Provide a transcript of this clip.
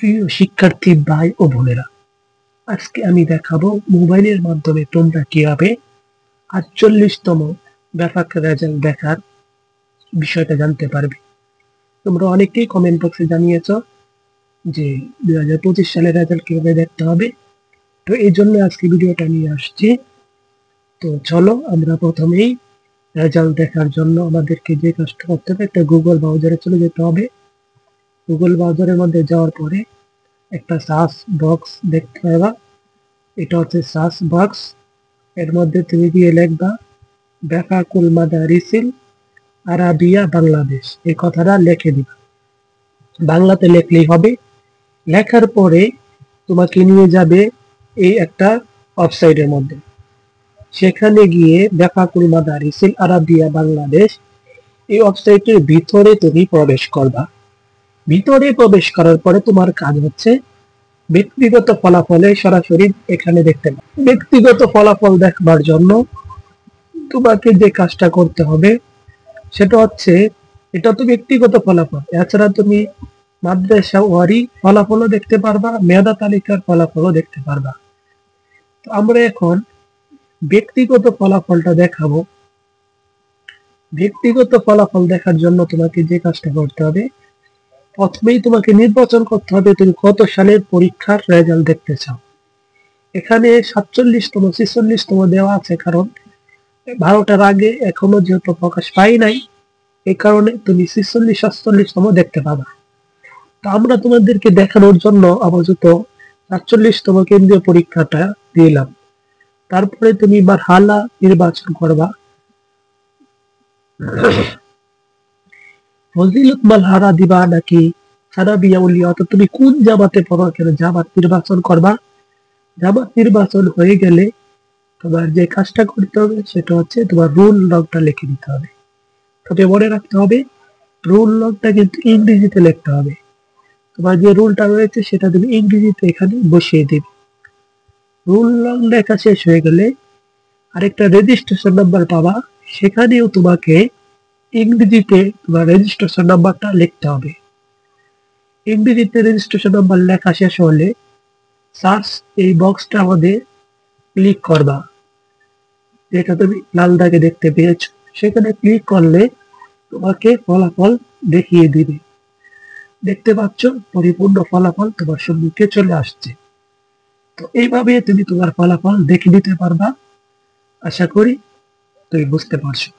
প্রিয় শিক্ষার্থী ভাই ও বোনেরা, আজকে আমি দেখাবো মোবাইলের মাধ্যমে তোমরা কিভাবে ৪৮তম ব্যাপক রেজাল্ট দেখার বিষয়টা জানতে পারবে। তোমরা অনেকেই কমেন্ট বক্সে জানিয়েছো যে 2025 সালের রেজাল্ট কিভাবে দেখতে হবে। তো এই জন্য আজকে ভিডিওটা নিয়ে আসছি। তো চলো আমরা প্রথমেই রেজাল্ট দেখার জন্য আমাদেরকে যে কাজটা করতে হবে, একটা গুগল ব্রাউজারে চলে যেতে হবে। গুগল ব্রাউজারের মধ্যে যাওয়ার পরে একটা সার্চ বক্স দেখতে পাবা, এটা হচ্ছে সার্চ বক্স। এর মধ্যে তুমি গিয়ে লিখবা বেফাকুল মাদারিসিল আরাবিয়া বাংলাদেশ, এই কথাটা লিখে দিবা। বাংলাতে লিখলেই হবে। লেখার পরে তোমাকে নিয়ে যাবে এই একটা ওয়েবসাইটের মধ্যে। সেখানে গিয়ে বেফাকুল মাদারিসিল আরাবিয়া বাংলাদেশ, এই ওয়েবসাইটের ভিতরে তুমি প্রবেশ করবা। ভিতরে প্রবেশ করার পরে তোমার কাজ হচ্ছে ব্যক্তিগত ফলাফলে সরাসরি এখানে দেখতে পাবে। ব্যক্তিগত ফলাফল দেখবার জন্য তোমাকে যে কাজটা করতে হবে সেটা হচ্ছে, এটা তো ব্যক্তিগত ফলাফল, এছাড়া তুমি মাদ্রাসা ওয়ারি ফলাফলও দেখতে পারবা, মেধা তালিকার ফলাফলও দেখতে পারবা। তো আমরা এখন ব্যক্তিগত ফলাফলটা দেখাবো। ব্যক্তিগত ফলাফল দেখার জন্য তোমাকে যে কাজটা করতে হবে, প্রথমেই তোমাকে নির্বাচন করতে হবে তুমি কত সালের পরীক্ষার রেজাল্ট দেখতে চাও। এখানে 47তম 46তম দেওয়া আছে, কারণ 12টার আগে এখনো যেহেতু প্রকাশ পাই নাই, এই কারণে তুমি 46 47তম দেখতে পাবা। তো আমরা তোমাদেরকে দেখানোর জন্য আপাতত 47তম কেন্দ্রীয় পরীক্ষাটা দিলাম। তারপরে তুমি মারহালা নির্বাচন করবা। ফজিলত মালহারা দিবা নাকি সানাবিয়া উলিয়া, অর্থাৎ তুমি কোন জামাতে পড়ো, কেন জামাত নির্বাচন করবা। জামাত নির্বাচন হয়ে গেলে তোমার যে কাজটা করতে হবে সেটা হচ্ছে তোমার রোল নম্বরটা লিখে দিতে হবে। তবে মনে রাখতে হবে রোল নম্বরটা কিন্তু ইংরেজিতে লিখতে হবে। তোমার যে রোলটা রয়েছে সেটা তুমি ইংরেজিতে এখানে বসিয়ে দেবে। রোল নম্বর লেখা শেষ হয়ে গেলে আরেকটা রেজিস্ট্রেশন নাম্বার পাবা, সেখানেও তোমাকে ইংরেজিতে তোমার রেজিস্ট্রেশন নাম্বারটা লিখতে হবে। ইংরেজিতে রেজিস্ট্রেশন নাম্বার লেখা শেষ হলে সার্চ এই বক্সটা আমাদের ক্লিক করবা, যেটা তুমি লাল দাগে দেখতে পেয়েছো। সেখানে ক্লিক করলে তোমাকে ফলাফল দেখিয়ে দিবে। দেখতে পাচ্ছ পরিপূর্ণ ফলাফল তোমার সম্মুখে চলে আসছে। তো এইভাবে তুমি তোমার ফলাফল দেখে নিতে পারবা। আশা করি তুমি বুঝতে পারছো।